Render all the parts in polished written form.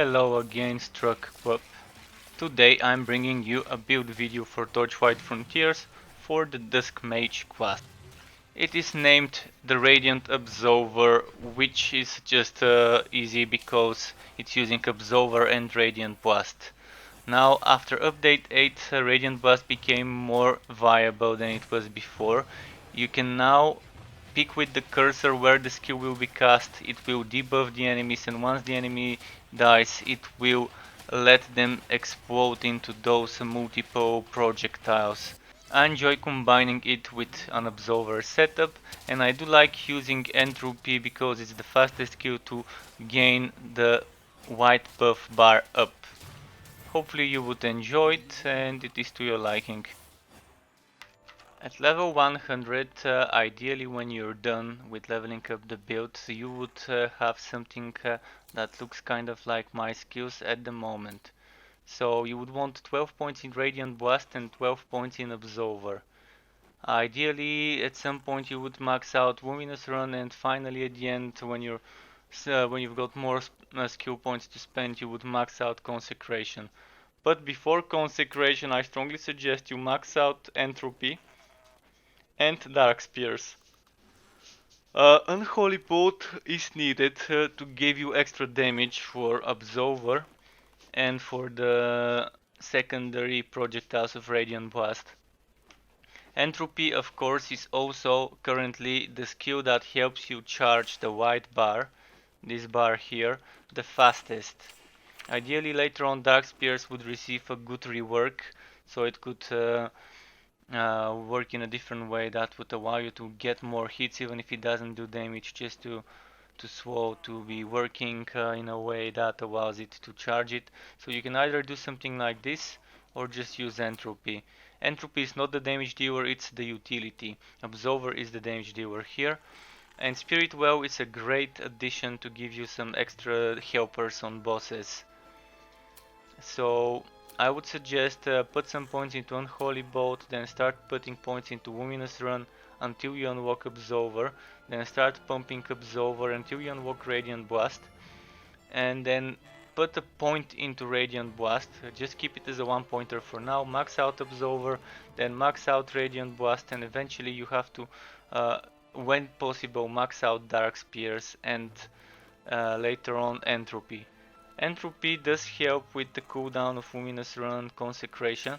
Hello again, Struck Pup. Today I'm bringing you a build video for Torchlight Frontiers for the Dusk Mage class. It is named the Radiant Absolver, which is just easy because it's using Absolver and Radiant Blast. Now after update 8, Radiant Blast became more viable than it was before. You can now pick with the cursor where the skill will be cast, it will debuff the enemies, and once the enemy dies it will let them explode into those multiple projectiles. I enjoy combining it with an Absolver setup, and I do like using Entropy because it's the fastest skill to gain the white buff bar up. Hopefully you would enjoy it and it is to your liking. At level 100, ideally when you're done with leveling up the build, you would have something that looks kind of like my skills at the moment. So you would want 12 points in Radiant Blast and 12 points in Absolver. Ideally, at some point you would max out Luminous Run, and finally at the end, when you've got more skill points to spend, you would max out Consecration. But before Consecration, I strongly suggest you max out Entropy and Dark Spears. Unholy Bolt is needed to give you extra damage for Absolver and for the secondary projectiles of Radiant Blast. Entropy, of course, is also currently the skill that helps you charge the white bar, this bar here, the fastest. Ideally later on Dark Spears would receive a good rework, so it could work in a different way that would allow you to get more hits even if it doesn't do damage, just to slow to be working in a way that allows it to charge it. So you can either do something like this or just use Entropy. Entropy is not the damage dealer, it's the utility. Absolver is the damage dealer here. And Spirit Well is a great addition to give you some extra helpers on bosses. So I would suggest put some points into Unholy Bolt, then start putting points into Luminous Run until you unlock Absolver, then start pumping Absolver until you unlock Radiant Blast, and then put a point into Radiant Blast, just keep it as a one pointer for now, max out Absolver, then max out Radiant Blast, and eventually you have to, when possible, max out Dark Spears and later on Entropy. Entropy does help with the cooldown of Luminous Run Consecration,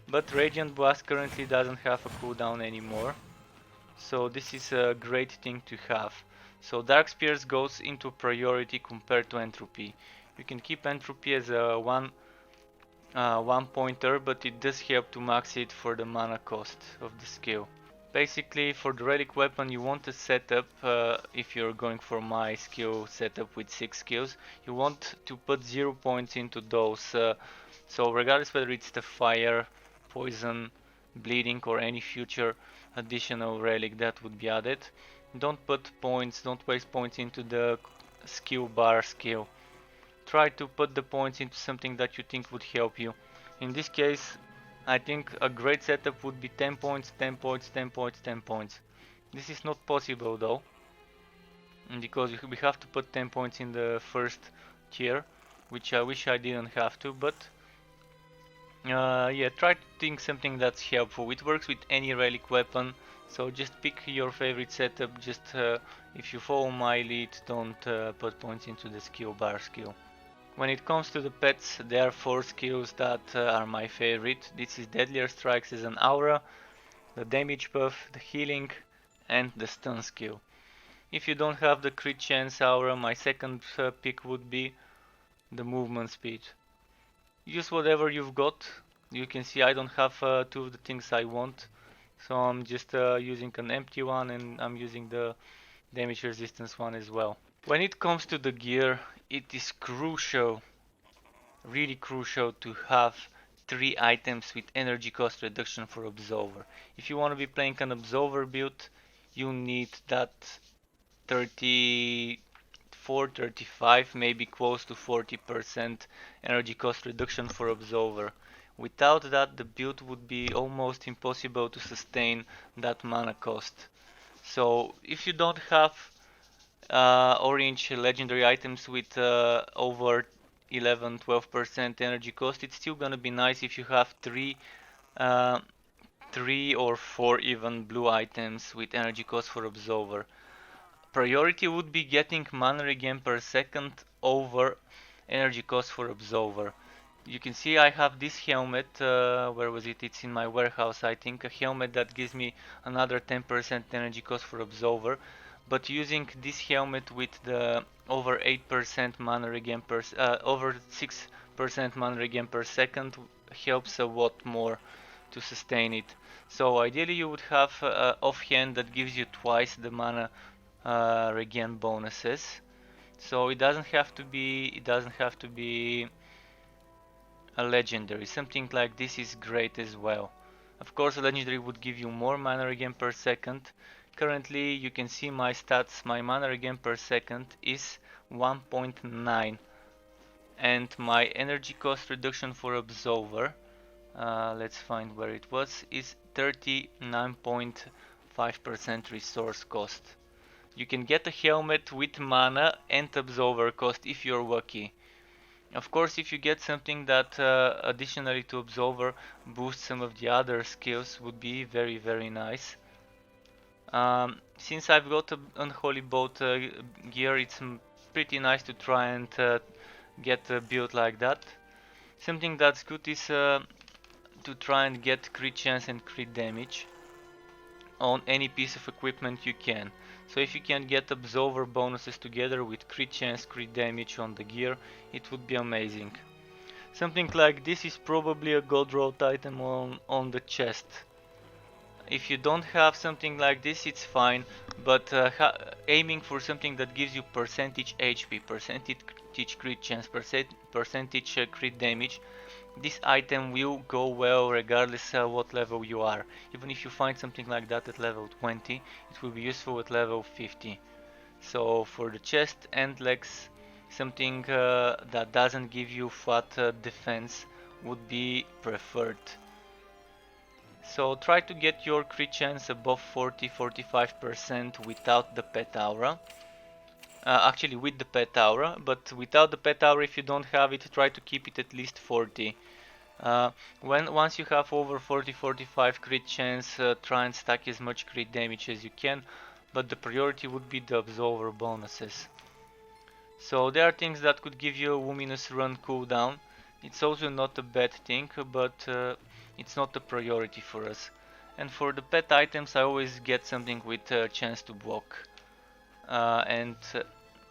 but Radiant Blast currently doesn't have a cooldown anymore, so this is a great thing to have. So Dark Spears goes into priority compared to Entropy. You can keep Entropy as a one pointer, but it does help to max it for the mana cost of the skill. Basically, for the relic weapon you want to set up, if you're going for my skill setup with 6 skills, you want to put 0 points into those. So regardless whether it's the fire, poison, bleeding or any future additional relic that would be added, don't put points, don't waste points into the skill bar skill. Try to put the points into something that you think would help you. In this case, I think a great setup would be 10 points, 10 points, 10 points, 10 points. This is not possible though, because we have to put 10 points in the first tier, which I wish I didn't have to, but yeah, try to think something that's helpful. It works with any relic weapon, so just pick your favorite setup. Just if you follow my lead, don't put points into the skill bar skill. When it comes to the pets, there are 4 skills that are my favorite. This is Deadlier Strikes as an aura, the damage buff, the healing, and the stun skill. If you don't have the crit chance aura, my second pick would be the movement speed. Use whatever you've got. You can see I don't have 2 of the things I want, so I'm just using an empty one, and I'm using the damage resistance one as well. When it comes to the gear, it is crucial, really crucial, to have 3 items with energy cost reduction for Absolver. If you want to be playing an Absolver build, you need that 34, 35, maybe close to 40% energy cost reduction for Absolver. Without that, the build would be almost impossible to sustain that mana cost. So if you don't have orange legendary items with over 11-12% energy cost. It's still gonna be nice if you have uh, 3 or 4 even blue items with energy cost for Absolver. Priority would be getting mana regen per second over energy cost for Absolver. You can see I have this helmet, where was it? It's in my warehouse, I think, a helmet that gives me another 10% energy cost for Absolver, but using this helmet with the over 8% mana regen per over 6% mana regen per second helps a lot more to sustain it. So ideally you would have offhand that gives you twice the mana regen bonuses. So it doesn't have to be a legendary. Something like this is great as well. Of course, a legendary would give you more mana regen per second. Currently, you can see my stats. My mana regen per second is 1.9, and my energy cost reduction for Absolver, let's find where it was, is 39.5% resource cost. You can get a helmet with mana and Absolver cost if you're lucky. Of course, if you get something that additionally to Absolver boosts some of the other skills, would be very, very nice. Since I've got an Unholy Boat gear, it's pretty nice to try and get a build like that. Something that's good is to try and get crit chance and crit damage on any piece of equipment you can. So if you can get Absolver bonuses together with crit chance, crit damage on the gear, it would be amazing. Something like this is probably a gold road item on the chest. If you don't have something like this, it's fine, but aiming for something that gives you percentage HP, percentage crit chance, percentage crit damage, this item will go well regardless of what level you are. Even if you find something like that at level 20, it will be useful at level 50. So for the chest and legs, something that doesn't give you flat defense would be preferred. So try to get your crit chance above 40-45% without the pet aura. Actually with the pet aura, but without the pet aura, if you don't have it, try to keep it at least 40. Once you have over 40-45 crit chance, try and stack as much crit damage as you can, but the priority would be the Absolver bonuses. So there are things that could give you a Luminous Run cooldown. It's also not a bad thing, but it's not a priority for us. And for the pet items, I always get something with a chance to block.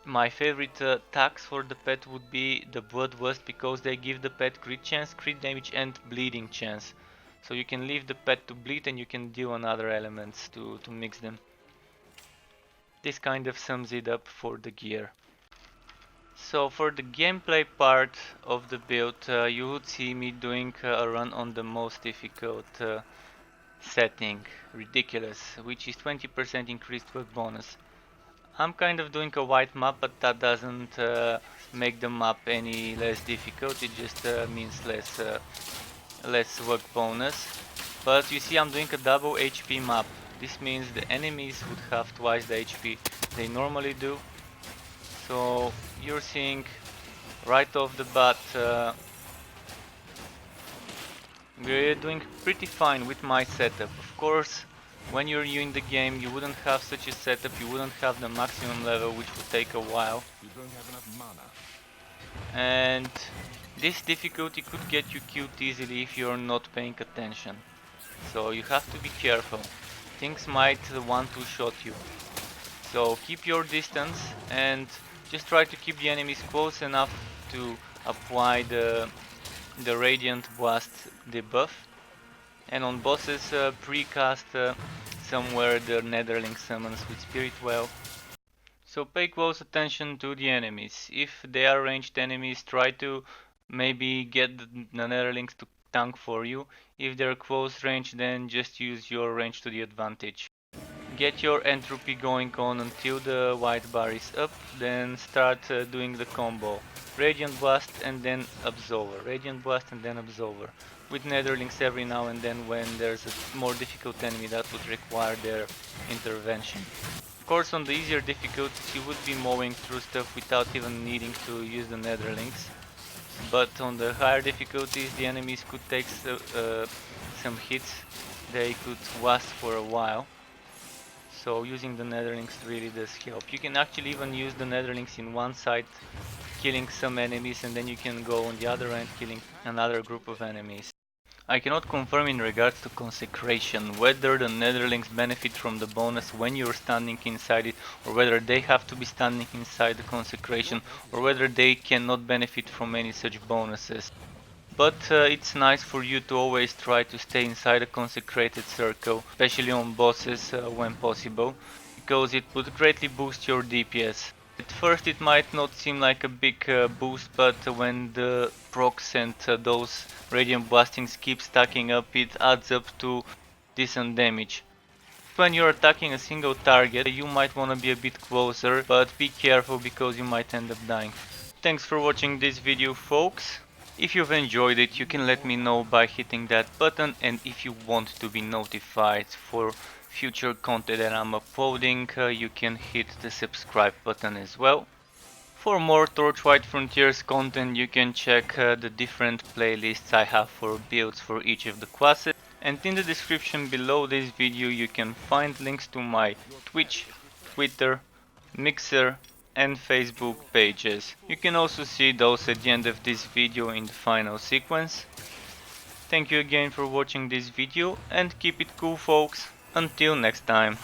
My favorite tags for the pet would be the Bloodlust, because they give the pet crit chance, crit damage and bleeding chance. So you can leave the pet to bleed and you can deal on other elements to mix them. This kind of sums it up for the gear. So for the gameplay part of the build, you would see me doing a run on the most difficult setting, Ridiculous, which is 20% increased work bonus. I'm kind of doing a white map, but that doesn't make the map any less difficult, it just means less work bonus. But you see, I'm doing a double HP map. This means the enemies would have twice the HP they normally do. So you're seeing right off the bat we're doing pretty fine with my setup. Of course, when you're new in the game, you wouldn't have such a setup, you wouldn't have the maximum level, which would take a while. You don't have enough mana. And this difficulty could get you killed easily if you're not paying attention. So you have to be careful. Things might want to shot you. So keep your distance and just try to keep the enemies close enough to apply the Radiant Blast debuff. And on bosses, precast somewhere the Netherling summons with Spirit Well. So pay close attention to the enemies. If they are ranged enemies, try to maybe get the Netherlings to tank for you. If they're close range, then just use your range to the advantage. Get your Entropy going on until the white bar is up, then start doing the combo. Radiant Blast and then Absolver. Radiant Blast and then Absolver. With Netherlings every now and then when there's a more difficult enemy that would require their intervention. Of course, on the easier difficulties you would be mowing through stuff without even needing to use the Netherlings. but on the higher difficulties the enemies could take some hits, they could last for a while. So using the netherlings really does help. You can actually even use the netherlings in one side, killing some enemies, and then you can go on the other end killing another group of enemies. I cannot confirm in regards to consecration whether the netherlings benefit from the bonus when you're standing inside it, or whether they have to be standing inside the consecration, or whether they cannot benefit from any such bonuses. But it's nice for you to always try to stay inside a consecrated circle, especially on bosses when possible, because it would greatly boost your DPS. At first it might not seem like a big boost, but when the procs and those Radiant Blastings keep stacking up, it adds up to decent damage. When you're attacking a single target, you might want to be a bit closer, but be careful because you might end up dying. Thanks for watching this video, folks. If you've enjoyed it, you can let me know by hitting that button, and if you want to be notified for future content that I'm uploading, you can hit the subscribe button as well. For more Torchlight Frontiers content, you can check the different playlists I have for builds for each of the classes. And in the description below this video you can find links to my Twitch, Twitter, Mixer and Facebook pages. You can also see those at the end of this video in the final sequence. Thank you again for watching this video and keep it cool, folks. Until next time.